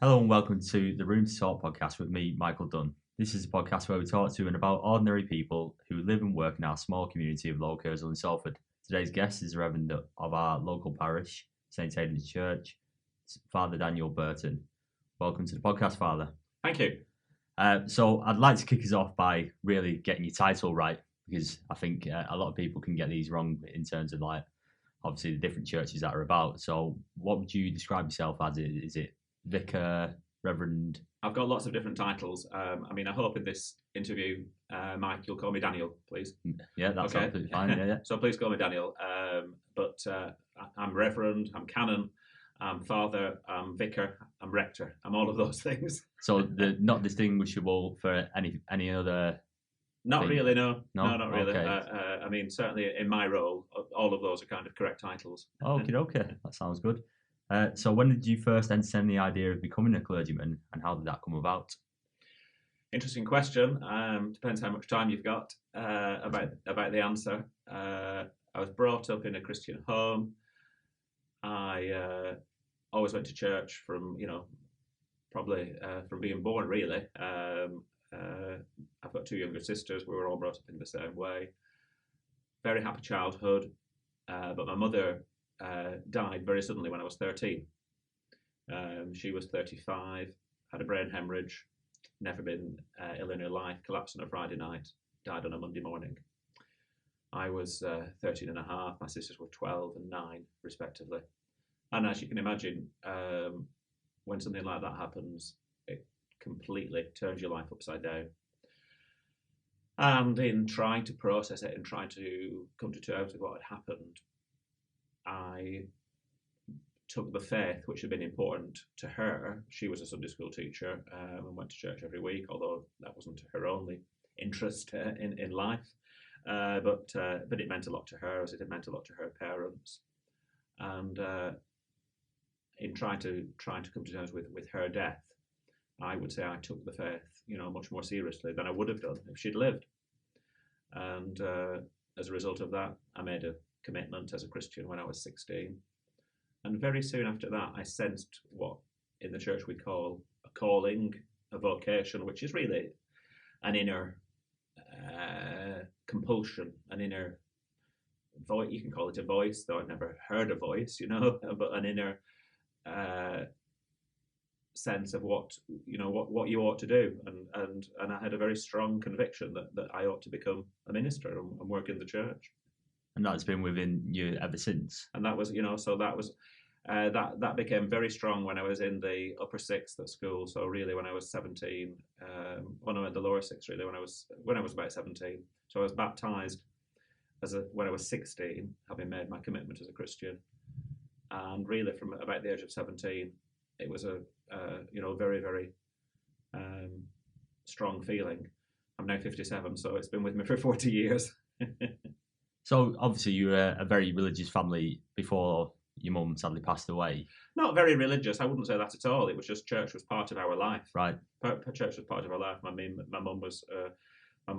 Hello and welcome to the Room to Talk podcast with me, Michael Dunn. This is a podcast where we talk to and about ordinary people who live and work in our small community of Low Curzon in Salford. Today's guest is the Reverend of our local parish, St Aidan's Church, Father Daniel Burton. Welcome to the podcast, Father. Thank you. So I'd like to kick us off by really getting your title right, because I think a lot of people can get these wrong in terms of obviously the different churches that are about. So what would you describe yourself as? Is it Vicar, Reverend? I've got lots of different titles. I hope in this interview, Mike, you'll call me Daniel, please. Yeah, that's okay. Absolutely fine. Yeah. So please call me Daniel. But I'm Reverend, I'm Canon, I'm Father, I'm Vicar, I'm Rector. I'm all of those things. So they're not distinguishable for any other. Not thing? Really, no, not really. Okay. Certainly in my role, all of those are kind of correct titles. Okay, that sounds good. So when did you first entertain the idea of becoming a clergyman, and how did that come about? Interesting question. Depends how much time you've got about the answer. I was brought up in a Christian home. I always went to church from probably from being born, really. I've got two younger sisters. We were all brought up in the same way. Very happy childhood, but my mother died very suddenly when I was 13. She was 35, had a brain hemorrhage, never been ill in her life, collapsed on a Friday night, died on a Monday morning. I was 13 and a half, my sisters were 12 and 9, respectively. And as you can imagine, when something like that happens, it completely turns your life upside down. And in trying to process it and trying to come to terms with what had happened, I took the faith, which had been important to her. She was a Sunday school teacher and went to church every week, although that wasn't her only interest in life. But it meant a lot to her, as it meant a lot to her parents. And in trying to come to terms with her death, I would say I took the faith, much more seriously than I would have done if she'd lived. And as a result of that, I made a commitment as a Christian when I was 16. And very soon after that, I sensed what in the church we call a calling, a vocation, which is really an inner compulsion, an inner voice. You can call it a voice, though I've never heard a voice, but an inner sense of what you ought to do. And I had a very strong conviction that I ought to become a minister and work in the church. And that's been within you ever since. And that was, that became very strong when I was in the upper sixth at school. So really, when I was 17, in the lower sixth, really, when I was about 17. So I was baptized when I was 16, having made my commitment as a Christian. And really, from about the age of 17, it was a very, very strong feeling. I'm now 57, so it's been with me for 40 years. So obviously you were a very religious family before your mum sadly passed away. Not very religious, I wouldn't say that at all. It was just church was part of our life. Right. Church was part of our life. My mum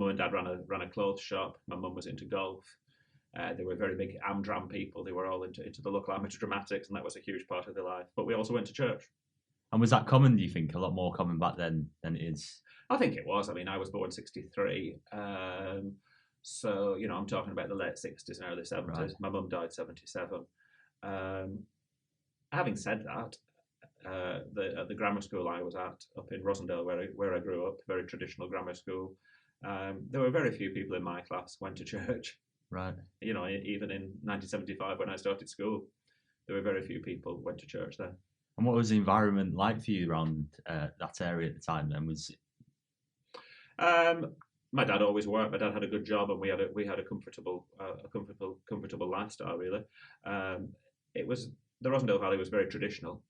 and dad ran a clothes shop. My mum was into golf. They were very big Amdram people. They were all into the local amateur dramatics, and that was a huge part of their life. But we also went to church. And was that common, do you think? A lot more common back then than it is? I think it was. I mean, I was born 63. So, I'm talking about the late 60s and early 70s. Right. My mum died 77. Having said that, at the grammar school I was at, up in Rosendale, where I grew up, very traditional grammar school, there were very few people in my class went to church. Right. Even in 1975 when I started school, there were very few people went to church then. And what was the environment like for you around that area at the time then? My dad always worked. My dad had a good job, and we had a comfortable lifestyle. Really, it was the Rosendale Valley was very traditional.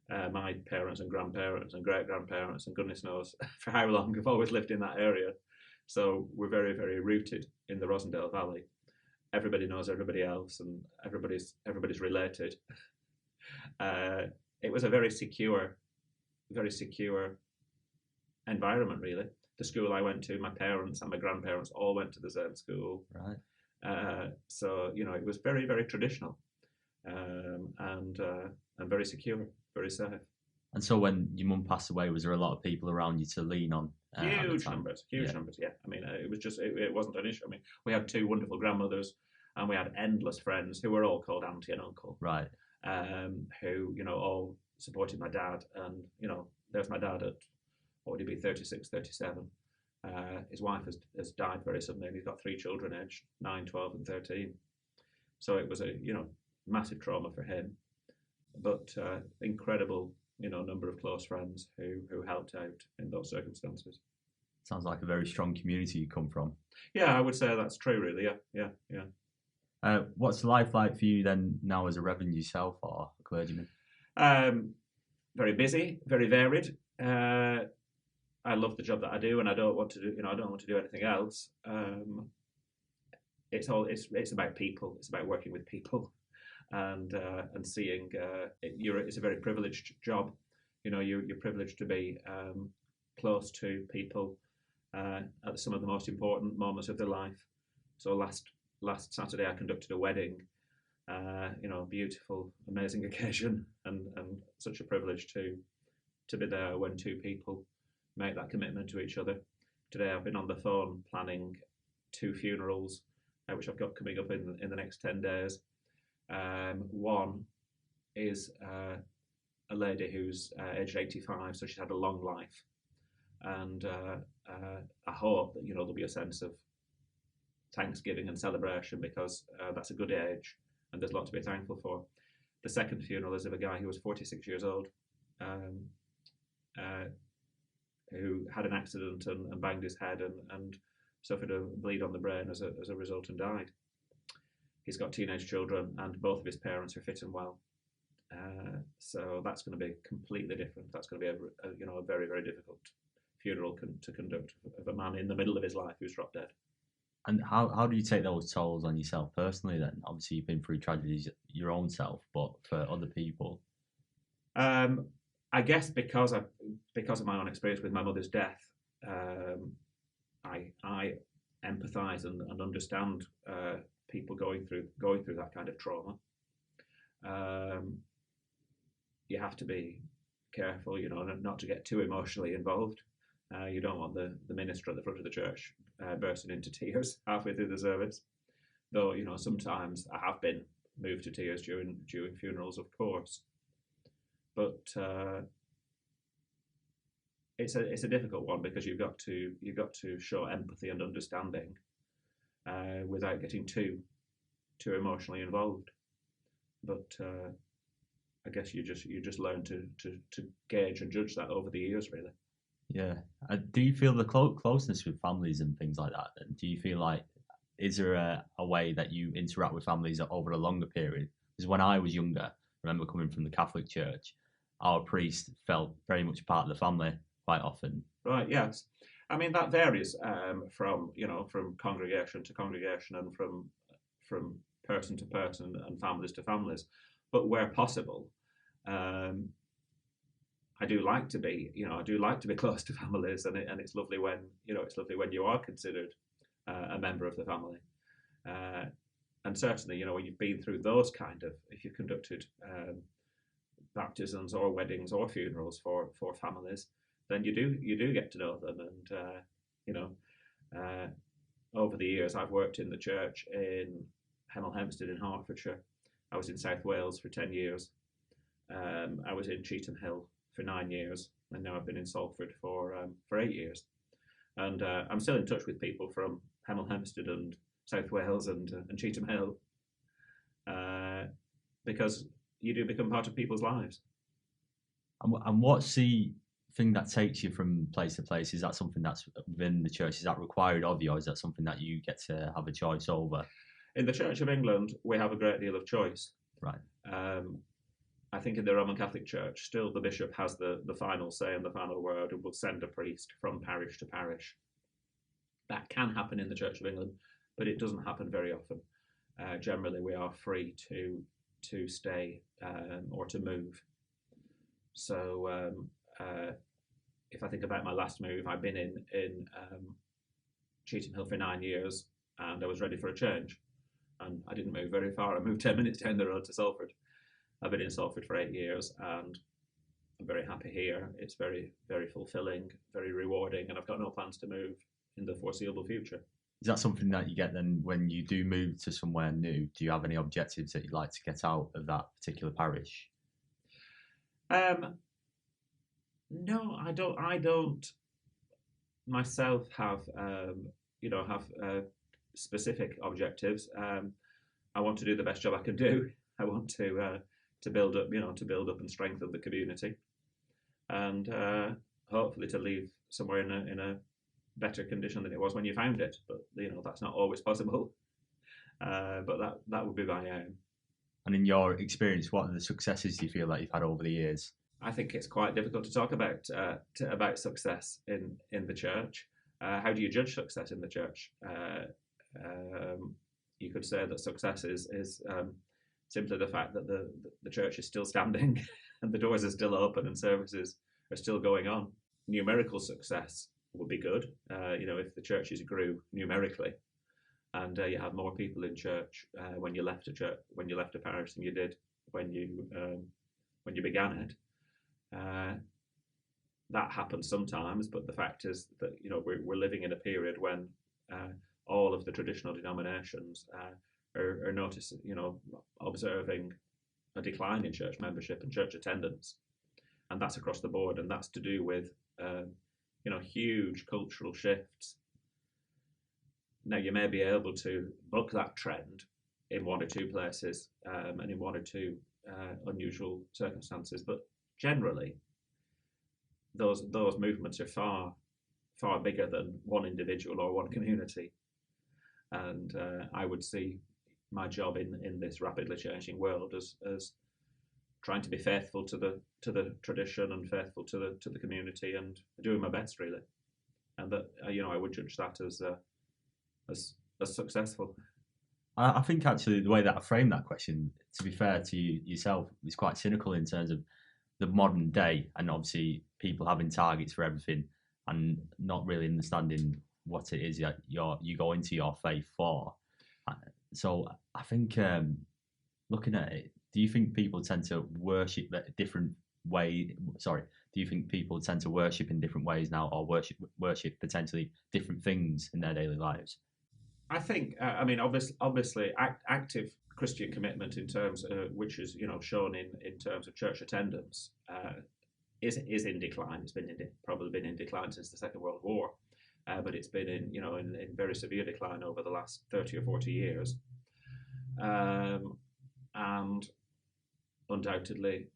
My parents and grandparents and great grandparents and goodness knows for how long have always lived in that area. So we're very, very rooted in the Rosendale Valley. Everybody knows everybody else, and everybody's related. It was a very secure environment, really. The school I went to, my parents and my grandparents all went to the same school. Right. So it was very, very traditional, and very secure, very safe. And so when your mum passed away, was there a lot of people around you to lean on at the Huge time? numbers, Yeah, huge numbers. Yeah, I mean, it was just it wasn't an issue. I mean, we had two wonderful grandmothers, and we had endless friends who were all called auntie and uncle, right. who all supported my dad. And there's my dad at what would he be, 36, 37. His wife has died very suddenly, and he's got three children aged 9, 12, and 13. So it was a massive trauma for him, but incredible number of close friends who helped out in those circumstances. Sounds like a very strong community you come from. Yeah, I would say that's true. Really, yeah. What's life like for you then now as a reverend yourself or a clergyman? Very busy, very varied. I love the job that I do, and I don't want to do I don't want to do anything else. It's about people. It's about working with people, and seeing. It's a very privileged job. You're privileged to be close to people at some of the most important moments of their life. So last Saturday I conducted a wedding. Beautiful, amazing occasion, and such a privilege to be there when two people make that commitment to each other. Today I've been on the phone planning two funerals, which I've got coming up in the next 10 days. One is a lady who's aged 85, so she's had a long life, and I hope that there'll be a sense of thanksgiving and celebration, because that's a good age and there's a lot to be thankful for. The second funeral is of a guy who was 46 years old, who had an accident and banged his head and suffered a bleed on the brain as a result and died. He's got teenage children, and both of his parents are fit and well. So that's going to be completely different. That's going to be a very, very difficult funeral to conduct of a man in the middle of his life who's dropped dead. And how do you take those tolls on yourself personally then? Obviously you've been through tragedies your own self, but for other people? I guess because of my own experience with my mother's death, I empathise and understand people going through that kind of trauma. You have to be careful, not to get too emotionally involved. You don't want the minister at the front of the church bursting into tears halfway through the service. Though sometimes I have been moved to tears during funerals, of course. But it's a difficult one, because you've got to show empathy and understanding without getting too emotionally involved. But I guess you just learn to gauge and judge that over the years, really. Yeah. Do you feel the closeness with families and things like that? And do you feel like, is there a way that you interact with families over a longer period? Because when I was younger, I remember coming from the Catholic Church, our priest felt very much part of the family quite often. Right. Yes. I mean, that varies from congregation to congregation, and from person to person and families to families. But where possible, I do like to be close to families, and it's lovely when you are considered a member of the family. And certainly, when you've been through those if you've conducted baptisms or weddings or funerals for families, then you do get to know them. And over the years, I've worked in the church in Hemel Hempstead in Hertfordshire. I was in South Wales for 10 years. I was in Cheetham Hill for 9 years, and now I've been in Salford for 8 years. And I'm still in touch with people from Hemel Hempstead and South Wales and Cheetham Hill, because you do become part of people's lives. And what's the thing that takes you from place to place? Is that something that's within the church? Is that required of you, or is that something that you get to have a choice over? In the Church of England, we have a great deal of choice. Right. I think in the Roman Catholic Church, still the bishop has the final say and the final word, and will send a priest from parish to parish. That can happen in the Church of England, but it doesn't happen very often. Generally, we are free to stay or to move. So if I think about my last move, I've been in Cheetham Hill for 9 years, and I was ready for a change. And I didn't move very far. I moved 10 minutes down the road to Salford. I've been in Salford for 8 years, and I'm very happy here. It's very, very fulfilling, very rewarding, and I've got no plans to move in the foreseeable future. Is that something that you get then when you do move to somewhere new? Do you have any objectives that you'd like to get out of that particular parish? No, I don't. I don't myself have have specific objectives. I want to do the best job I can do. I want to build up, to build up and strengthen the community, and hopefully to leave somewhere in a better condition than it was when you found it. But that's not always possible. But that would be my aim. And in your experience, what are the successes you feel that you've had over the years? I think it's quite difficult to talk about success in the church. How do you judge success in the church? You could say that success is simply the fact that the church is still standing and the doors are still open and services are still going on. Numerical success would be good, if the churches grew numerically, and you had more people in church when you left a parish than you did when you began it. That happens sometimes, but the fact is that we're living in a period when all of the traditional denominations are noticing, observing a decline in church membership and church attendance, and that's across the board, and that's to do with huge cultural shifts. Now, you may be able to buck that trend in one or two places and in one or two unusual circumstances, but generally, those movements are far bigger than one individual or one community, and I would see my job in this rapidly changing world as trying to be faithful to the tradition and faithful to the community and doing my best, really, and that I would judge that as successful. I think actually the way that I framed that question, to be fair to yourself, is quite cynical in terms of the modern day, and obviously people having targets for everything and not really understanding what it is that you go into your faith for. So I think looking at it, do you think people tend to worship a different way? Sorry, do you think people tend to worship in different ways now, or worship potentially different things in their daily lives? I think, obviously, active Christian commitment in terms of, which is shown in terms of church attendance is in decline. It's probably been in decline since the Second World War, but it's been in very severe decline over the last 30 or 40 years, and undoubtedly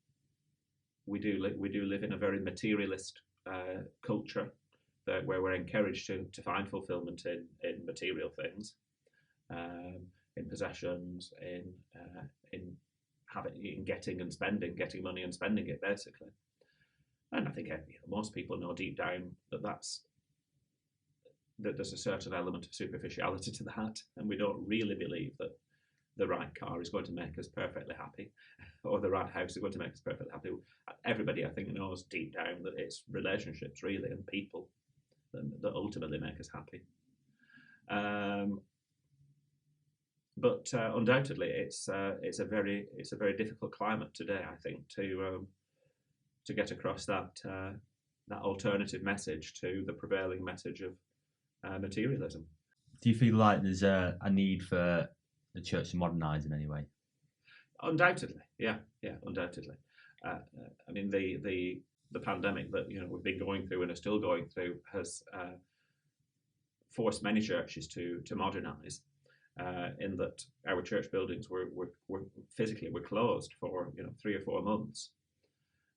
we do live in a very materialist culture where we're encouraged to find fulfillment in material things, in possessions, in getting and spending, getting money and spending it, basically. And I think most people know deep down that there's a certain element of superficiality to that, and we don't really believe that the right car is going to make us perfectly happy, or the right house is going to make us perfectly happy. Everybody, I think, knows deep down that it's relationships, really, and people that ultimately make us happy. But undoubtedly, it's a very difficult climate today, I think, to get across that alternative message to the prevailing message of materialism. Do you feel like there's a need for the church to modernise in any way? Undoubtedly, yeah, undoubtedly. The pandemic that we've been going through and are still going through has forced many churches to modernise. In that our church buildings were physically closed for 3 or 4 months,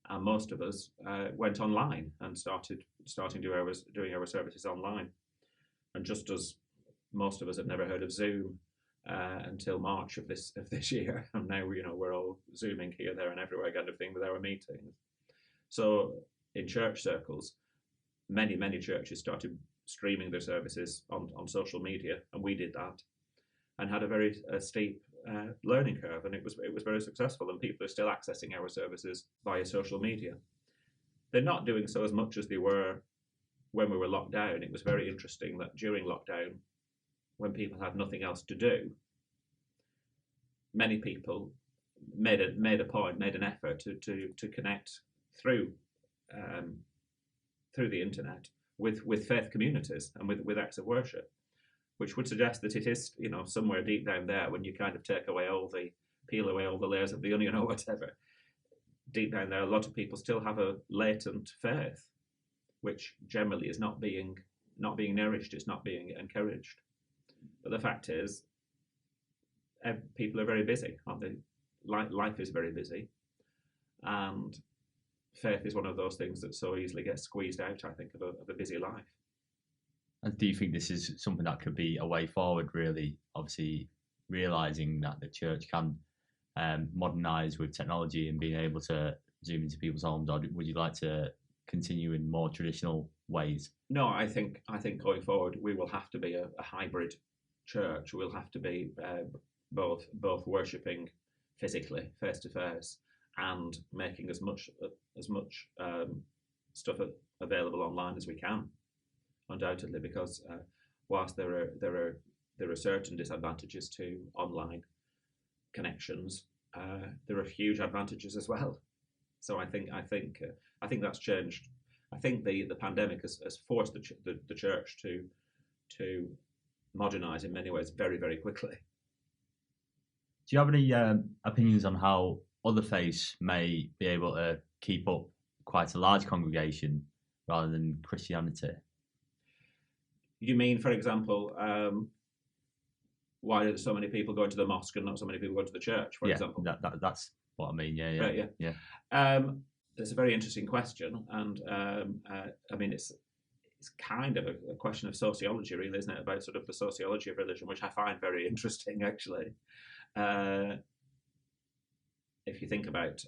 and most of us went online and starting doing our services online. And just as most of us had never heard of Zoom until March of this year, and now we're all Zooming here, there, and everywhere kind of thing with our meetings. So in church circles, many churches started streaming their services on social media, and we did that, and had a very steep learning curve, and it was very successful, and people are still accessing our services via social media. They're not doing so as much as they were when we were locked down. It was very interesting that during lockdown, when people had nothing else to do, many people made an effort to connect through um, through the internet with faith communities and with acts of worship, which would suggest that it is, somewhere deep down there, when you kind of peel away all the layers of the onion or whatever, deep down there, a lot of people still have a latent faith, which generally is not being nourished, it's not being encouraged. But the fact is, people are very busy, aren't they? Life is very busy, and faith is one of those things that so easily gets squeezed out, I think, of a busy life. And do you think this is something that could be a way forward, really? Obviously, realizing that the church can modernise with technology and being able to zoom into people's homes, or would you like to continue in more traditional ways? No, I think going forward we will have to be a hybrid church. We'll have to be both worshipping physically, face to face, and making as much stuff available online as we can. Undoubtedly, because whilst there are certain disadvantages to online connections, there are huge advantages as well. So I think that's changed. I think the pandemic has forced the church to modernise in many ways very, very quickly. Do you have any opinions on how other faiths may be able to keep up quite a large congregation rather than Christianity? You mean, for example, why are so many people going to the mosque and not so many people going to the church, for example? That's what I mean. Yeah. Right, yeah. It's a very interesting question, and I mean, it's kind of a question of sociology, really, isn't it? About sort of the sociology of religion, which I find very interesting, actually. If you think about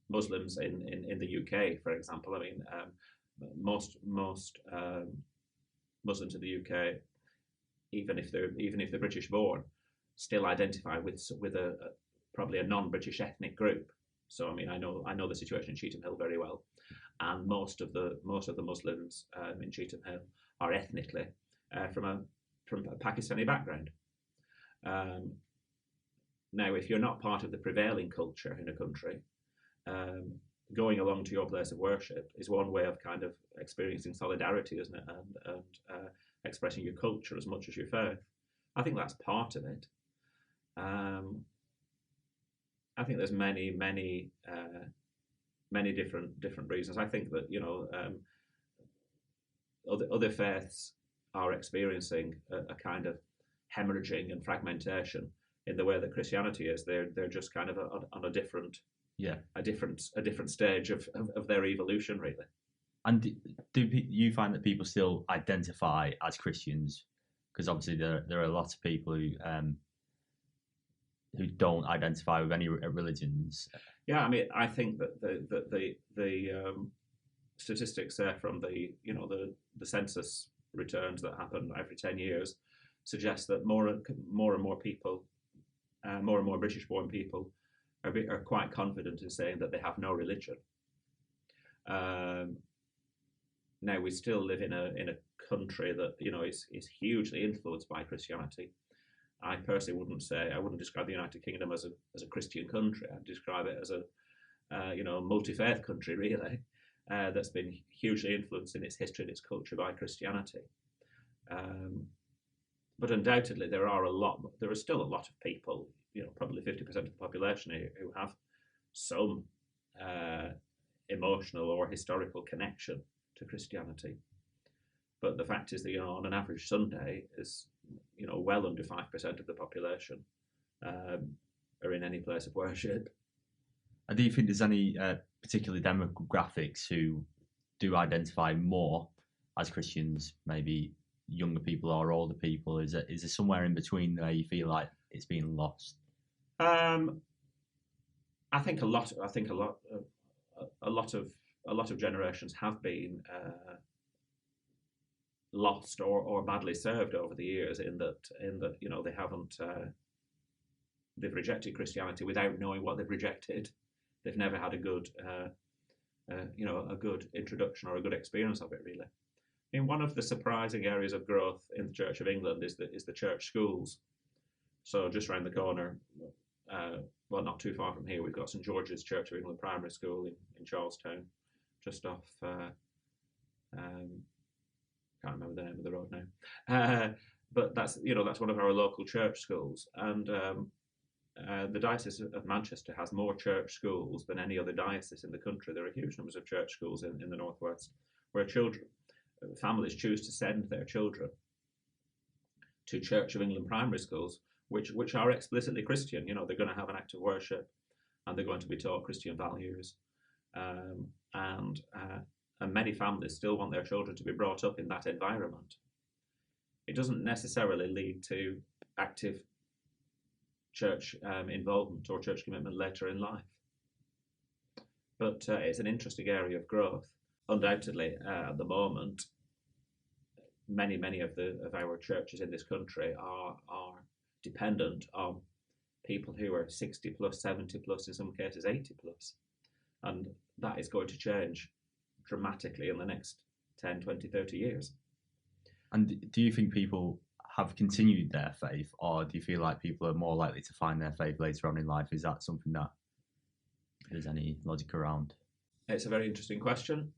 Muslims in the UK, for example, I mean, most Muslims in the UK, even if they're British born, still identify with probably a non-British ethnic group. So I mean, I know the situation in Cheetham Hill very well, and most of the Muslims in Cheetham Hill are ethnically from a Pakistani background. Now, if you're not part of the prevailing culture in a country, going along to your place of worship is one way of kind of experiencing solidarity, isn't it? And expressing your culture as much as your faith. I think that's part of it. I think there's many different reasons. I think that other faiths are experiencing a kind of hemorrhaging and fragmentation in the way that Christianity is. They're just kind of on a different stage of their evolution, really. And do you find that people still identify as Christians? Because obviously there are a lot of people who don't identify with any religions. Yeah, I mean, I think that the statistics there from the census returns that happen every 10 years suggest that more and more people, more and more British-born people, are quite confident in saying that they have no religion. Now, we still live in a country that is hugely influenced by Christianity. I personally wouldn't describe the United Kingdom as a Christian country. I'd describe it as a multi-faith country, really, that's been hugely influenced in its history and its culture by Christianity. But undoubtedly, there are still a lot of people, probably 50% of the population who have some emotional or historical connection to Christianity. But the fact is that on an average Sunday is well under 5% of the population are in any place of worship. And do you think there's any particular demographics who do identify more as Christians, maybe younger people or older people? Is there somewhere in between where you feel like it's being lost? I think a lot of generations have been lost or badly served over the years in that they haven't they've rejected Christianity without knowing what they've rejected. They've never had a good a good introduction or a good experience of it, really. I mean, one of the surprising areas of growth in the Church of England is the church schools. So just around the corner, well, not too far from here, we've got St George's Church of England Primary School in Charlestown, just off. Can't remember the name of the road now, but that's one of our local church schools, and the Diocese of Manchester has more church schools than any other diocese in the country. There are huge numbers of church schools in the northwest, where families choose to send their children to Church of England primary schools, which are explicitly Christian. They're going to have an act of worship, and they're going to be taught Christian values, and many families still want their children to be brought up in that environment. It doesn't necessarily lead to active church involvement or church commitment later in life. But it's an interesting area of growth. Undoubtedly, at the moment, many of our churches in this country are dependent on people who are 60 plus, 70 plus, in some cases 80 plus. And that is going to change dramatically in the next 10, 20, 30 years. And do you think people have continued their faith, or do you feel like people are more likely to find their faith later on in life? Is that something that there's any logic around? It's a very interesting question.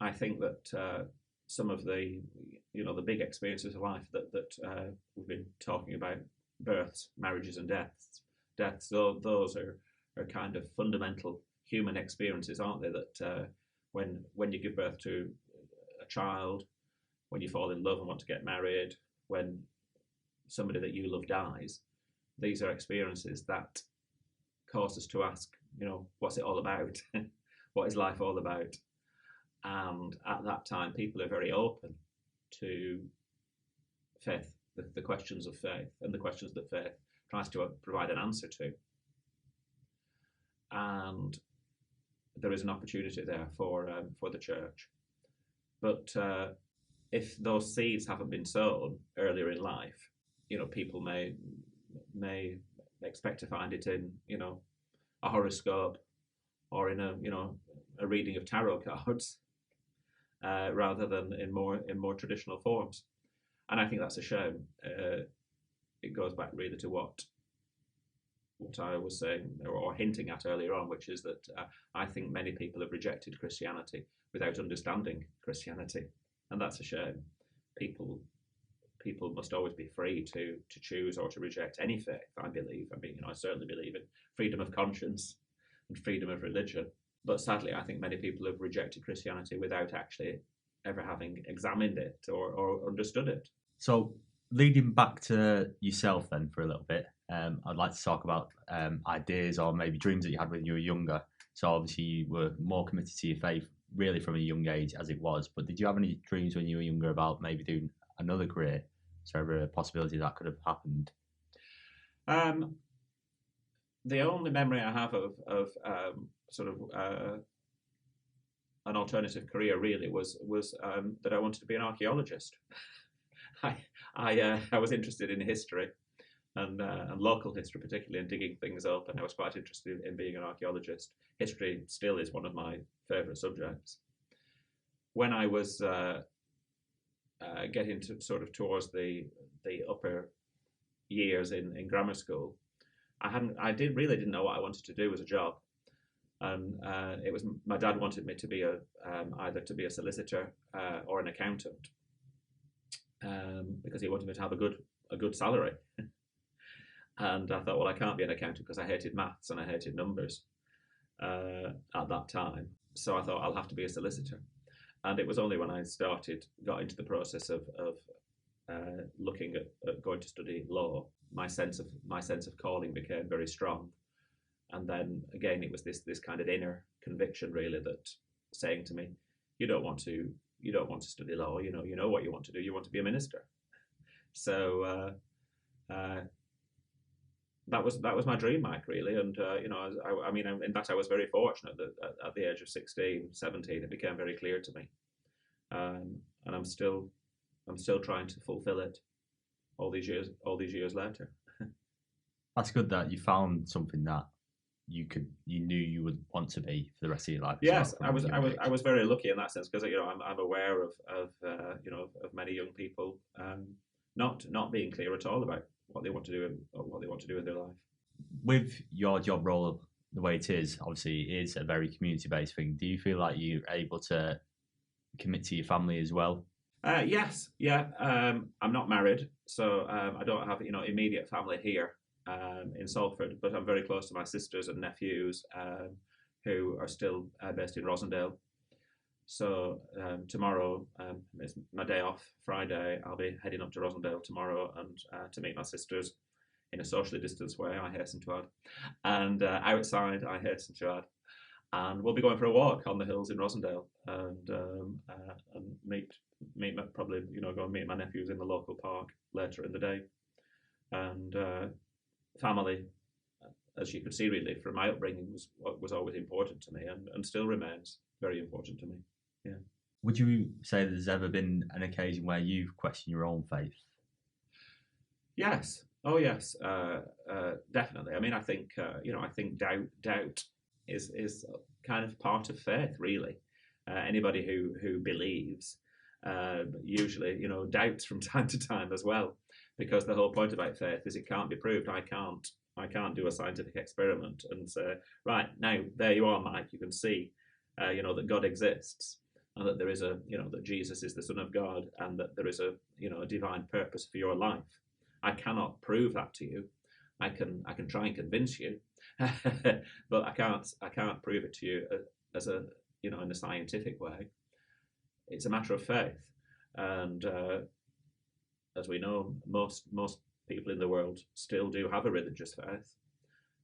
I think that some of the big experiences of life that we've been talking about, births, marriages, and deaths, those are kind of fundamental human experiences, aren't they? That when you give birth to a child, when you fall in love and want to get married, when somebody that you love dies, these are experiences that cause us to ask, what's it all about? What is life all about? And at that time, people are very open to faith, the questions of faith, and the questions that faith tries to provide an answer to. And there is an opportunity there for the church. But if those seeds haven't been sown earlier in life, people may expect to find it in a horoscope or in a reading of tarot cards, rather than in more traditional forms. And I think that's a shame. It goes back really to what I was saying or hinting at earlier on, which is that I think many people have rejected Christianity without understanding Christianity, and that's a shame. People must always be free to choose or to reject any faith. I believe. I certainly believe in freedom of conscience and freedom of religion. But sadly, I think many people have rejected Christianity without actually ever having examined it or understood it. So, leading back to yourself then for a little bit, I'd like to talk about ideas or maybe dreams that you had when you were younger. So obviously you were more committed to your faith really from a young age as it was, but did you have any dreams when you were younger about maybe doing another career? Is there ever a possibility that could have happened? The only memory I have of an alternative career really was that I wanted to be an archaeologist. I was interested in history and local history, particularly, and digging things up, and I was quite interested in being an archaeologist. History still is one of my favourite subjects. When I was getting to towards the upper years in grammar school, I really didn't know what I wanted to do as a job, and it was my dad wanted me to be either to be a solicitor or an accountant, because he wanted me to have a good salary. And I thought, well, I can't be an accountant because I hated maths and I hated numbers at that time. So I thought I'll have to be a solicitor. And it was only when I got into the process of looking at going to study law, my sense of calling became very strong. And then again, it was this kind of inner conviction, really, that saying to me, you don't want to study law. You know what you want to do. You want to be a minister. So that was my dream, Mike, really. And in fact, I was very fortunate that at the age of 16, 17, it became very clear to me, and I'm still trying to fulfill it all these years later. That's good that you found something that you knew you would want to be for the rest of your life. Yes, I was very lucky in that sense, because I'm aware of many young people not being clear at all about what they want to do with their life. with your job role the way it is, obviously it is a very community based thing. Do you feel like you're able to commit to your family as well? Yes, yeah. I'm not married, so I don't have immediate family here in Salford, but I'm very close to my sisters and nephews who are still based in Rosendale. So tomorrow is my day off. Friday, I'll be heading up to Rosendale tomorrow and to meet my sisters in a socially distanced way, I hasten to add, and outside, I hasten to add. And we'll be going for a walk on the hills in Rosendale and probably go and meet my nephews in the local park later in the day. And family, as you could see really from my upbringing, was always important to me and still remains very important to me. Yeah. Would you say there's ever been an occasion where you've questioned your own faith? Yes. Oh yes. Definitely. I mean, I think I think doubt is kind of part of faith, really. Anybody who believes usually doubts from time to time as well, because the whole point about faith is it can't be proved. I can't do a scientific experiment and say, right, now there you are, Mike. You can see that God exists and that there is that Jesus is the Son of God and that there is a divine purpose for your life. I cannot prove that to you. I can try and convince you, but I can't prove it to you as a in a scientific way. It's a matter of faith, and as we know, most people in the world still do have a religious faith,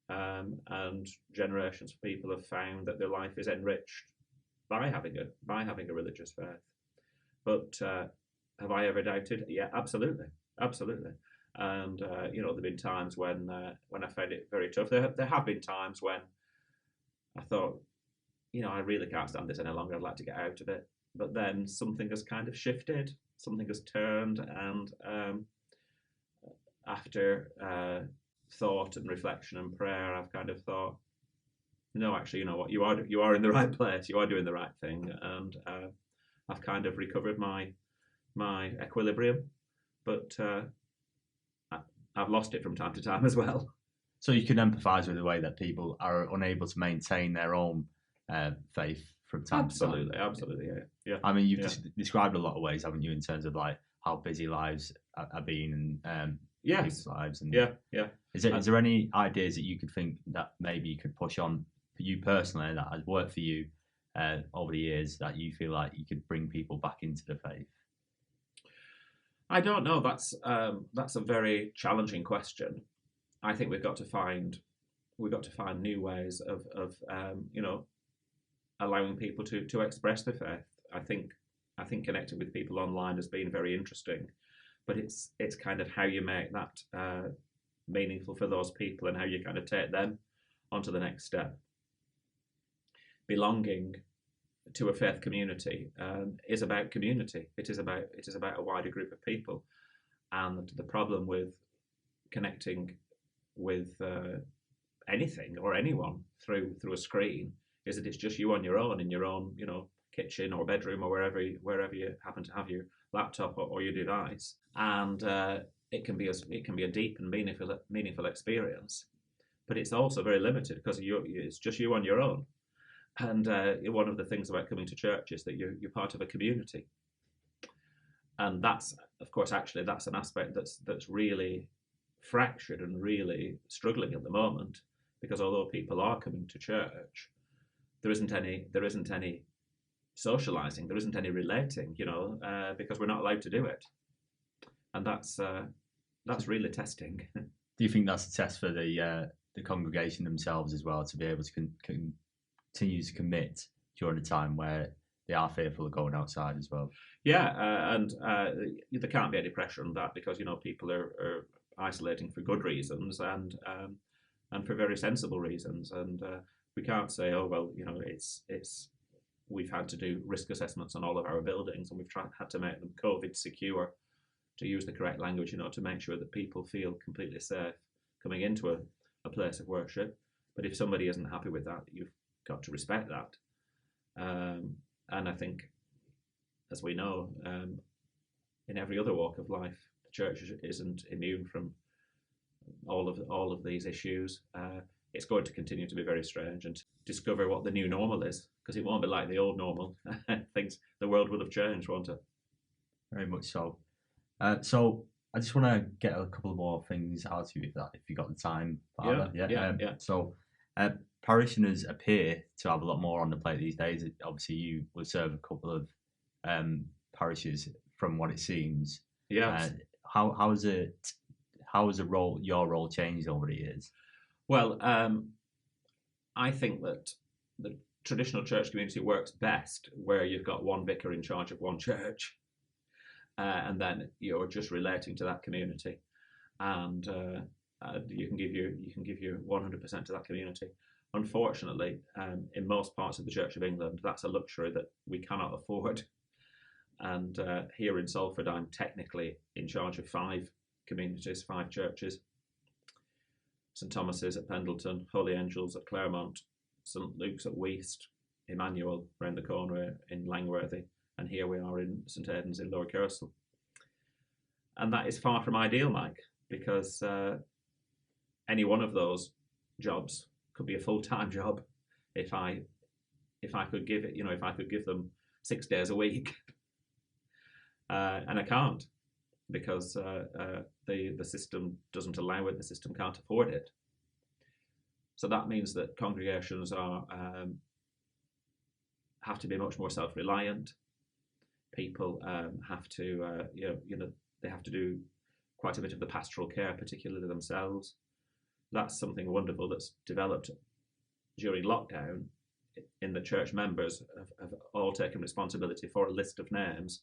and generations of people have found that their life is enriched by having a religious faith. But have I ever doubted? Yeah, absolutely, absolutely. And there've been times when I found it very tough. There have been times when I thought, I really can't stand this any longer. I'd like to get out of it. But then something has kind of shifted. Something has turned, and after thought and reflection and prayer, I've kind of thought, no, actually, you know what? You are in the right place. You are doing the right thing, and I've kind of recovered my equilibrium, but I've lost it from time to time as well. So you can empathise with the way that people are unable to maintain their own faith from time to time. Absolutely, yeah. I mean, you've described a lot of ways, haven't you, in terms of like how busy lives are being and yes. people's lives. And yeah. Is there any ideas that you could think that maybe you could push on for you personally that has worked for you over the years that you feel like you could bring people back into the faith? I don't know. That's a very challenging question. I think we've got to find new ways of allowing people to express their faith. I think connecting with people online has been very interesting, but it's kind of how you make that meaningful for those people and how you kind of take them onto the next step. Belonging to a faith community is about community. It is about a wider group of people, and the problem with connecting with anything or anyone through a screen is that it's just you on your own in your own kitchen or bedroom or wherever you happen to have your laptop or your device, and it can be a deep and meaningful experience, but it's also very limited because it's just you on your own. And one of the things about coming to church is that you're part of a community, and that's, of course, actually that's an aspect that's really fractured and really struggling at the moment, because although people are coming to church, there isn't any socializing, there isn't any relating, because we're not allowed to do it, and that's really testing. Do you think that's a test for the congregation themselves as well, to be able to continue to commit during a time where they are fearful of going outside as well? Yeah, and there can't be any pressure on that, because people are isolating for good reasons and for very sensible reasons, and we can't say, oh well, it's we've had to do risk assessments on all of our buildings and we've had to make them COVID secure, to use the correct language, to make sure that people feel completely safe coming into a place of worship. But if somebody isn't happy with that, you've got to respect that. And I think, as we know, in every other walk of life, the church isn't immune from all of these issues. It's going to continue to be very strange and to discover what the new normal is, because it won't be like the old normal. The world will have changed, won't it? Very much so. So I just want to get a couple more things out of you if you got the time, Father. Yeah. So parishioners appear to have a lot more on the plate these days. Obviously, you will serve a couple of parishes from what it seems. Yes. How has your role changed over the years? Well, I think that the traditional church community works best where you've got one vicar in charge of one church, and then you're just relating to that community, and you can give your 100% to that community. Unfortunately, in most parts of the Church of England, that's a luxury that we cannot afford. And here in Salford, I'm technically in charge of 5 communities, 5 churches. St Thomas's at Pendleton, Holy Angels at Claremont, St Luke's at Weast, Emmanuel round the corner in Langworthy, and here we are in St Aidan's in Lower Kersal. And that is far from ideal, Mike, because any one of those jobs could be a full-time job if I could give it, if I could give them 6 days a week, and I can't, because the system doesn't allow it. The system can't afford it. So that means that congregations have to be much more self-reliant. People have to, they have to do quite a bit of the pastoral care, particularly themselves. That's something wonderful that's developed during lockdown. In the church members have all taken responsibility for a list of names,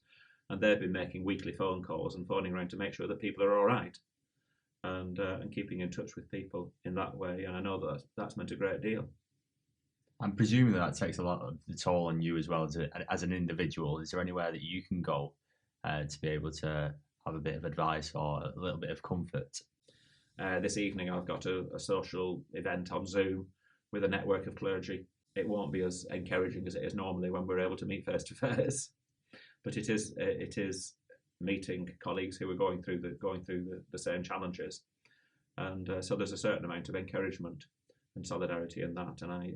and they've been making weekly phone calls and phoning around to make sure that people are all right, and keeping in touch with people in that way. And I know that that's meant a great deal. I'm presuming that takes a lot of the toll on you as well as an individual. Is there anywhere that you can go to be able to have a bit of advice or a little bit of comfort? This evening I've got a social event on Zoom with a network of clergy. It won't be as encouraging as it is normally when we're able to meet face to face, but it is meeting colleagues who are going through the same challenges, and so there's a certain amount of encouragement and solidarity in that, and I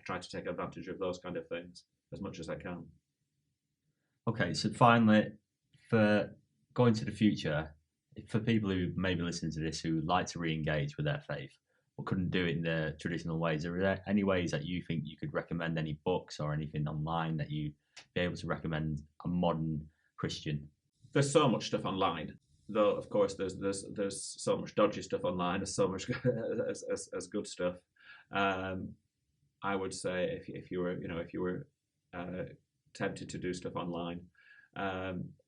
try to take advantage of those kind of things as much as I can. Okay, so finally, for going to the future, for people who maybe listen to this who like to re-engage with their faith but couldn't do it in the traditional ways, are there any ways that you think you could recommend, any books or anything online that you'd be able to recommend a modern Christian? There's so much stuff online, though. Of course, there's so much dodgy stuff online. There's so much as good stuff. I would say if you were tempted to do stuff online,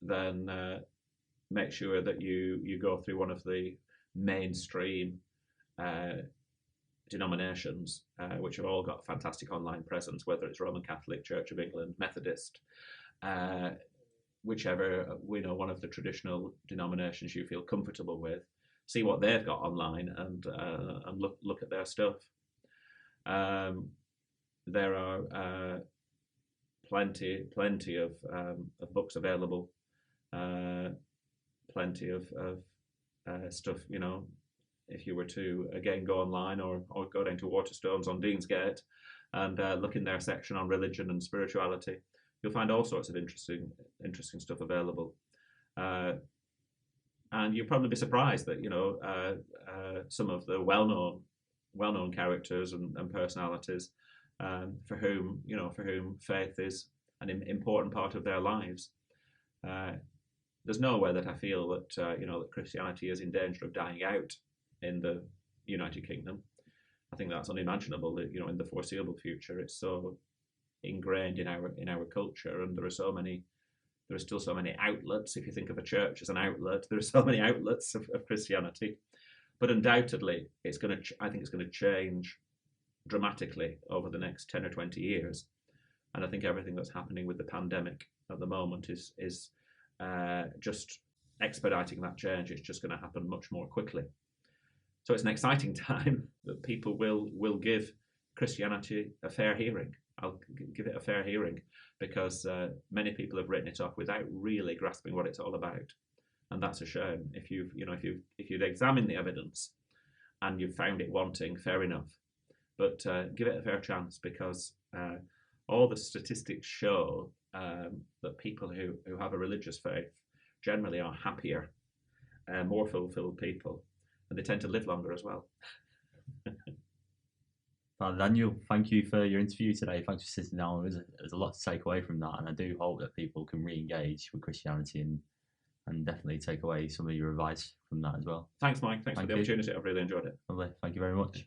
then make sure that you go through one of the mainstream denominations, which have all got fantastic online presence, whether it's Roman Catholic, Church of England, Methodist, whichever, one of the traditional denominations you feel comfortable with. See what they've got online and look at their stuff. There are plenty of books available, plenty of stuff. If you were to again go online or go down to Waterstones on Deansgate and look in their section on religion and spirituality, you'll find all sorts of interesting stuff available. And you'll probably be surprised that some of the well-known characters and personalities for whom faith is an important part of their lives. There's nowhere that I feel that that Christianity is in danger of dying out in the United Kingdom. I think that's unimaginable. That in the foreseeable future, it's so ingrained in our culture, and there are still so many outlets. If you think of a church as an outlet, there are so many outlets of Christianity. But undoubtedly, I think it's going to change dramatically over the next 10 or 20 years. And I think everything that's happening with the pandemic at the moment is just expediting that change. It's just going to happen much more quickly. So it's an exciting time that people will give Christianity a fair hearing. I'll give it a fair hearing, because many people have written it off without really grasping what it's all about, and that's a shame. If you'd examined the evidence and you've found it wanting, fair enough. But give it a fair chance, because all the statistics show that people who have a religious faith generally are happier, more fulfilled people, and they tend to live longer as well. Father Daniel, thank you for your interview today. Thanks for sitting down. There's a lot to take away from that, and I do hope that people can re-engage with Christianity and definitely take away some of your advice from that as well. Thanks, Mike. Thanks for the opportunity. I've really enjoyed it. Lovely. Thank you very much.